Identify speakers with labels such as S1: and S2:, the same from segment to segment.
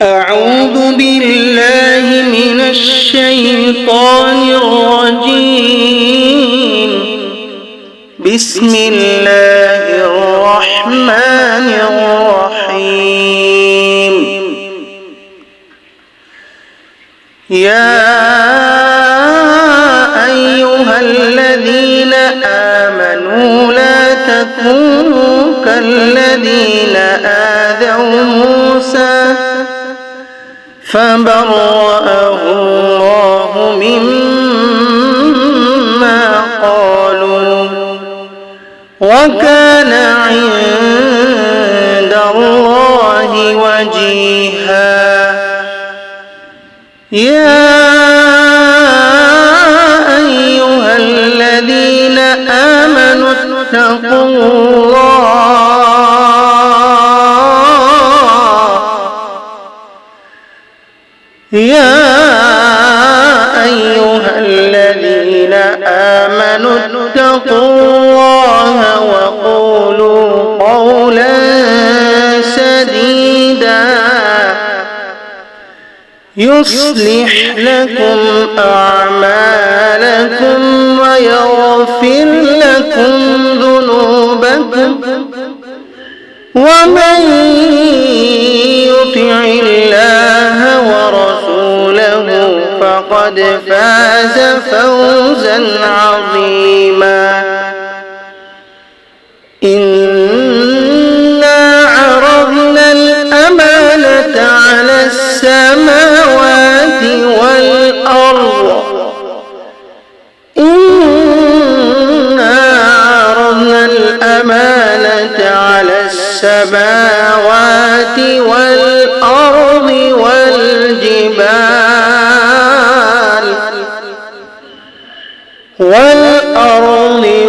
S1: أعوذ بالله من الشيطان الرجيم. بسم الله الرحمن الرحيم. يا أيها الذين آمنوا لا تكونوا كالذين آذوا موسى فبرأه الله مما قالوا وكان عند الله وجيها. يا أيها الذين آمنوا اتقوا الله وقولوا قولا سديدا يصلح لكم أعمالكم ويغفر لكم ذنوبكم ومن يطع الله ورسوله فقد فاز فوزا عظيما. إنا عرضنا الأمانة على السماوات والأرض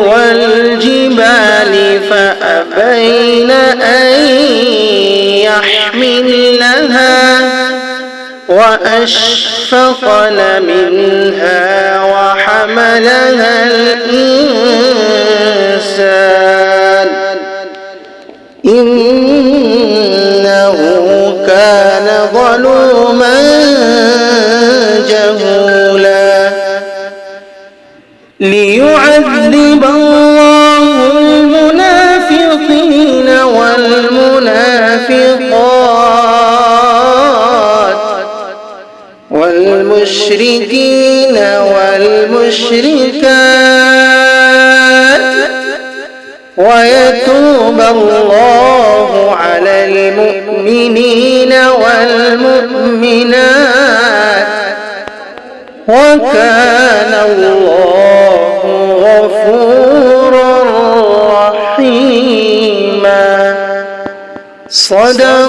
S1: والجبال فأبين أن يحملنها وأشفقن منها وحملها الإنسان إنه كان ظلوما جهولا. ليعذب الله المنافقين والمنافقات والمشركين والمشركات ويتوب الله على المؤمنين والمؤمنات وكان الله غفورا رحيما. صدق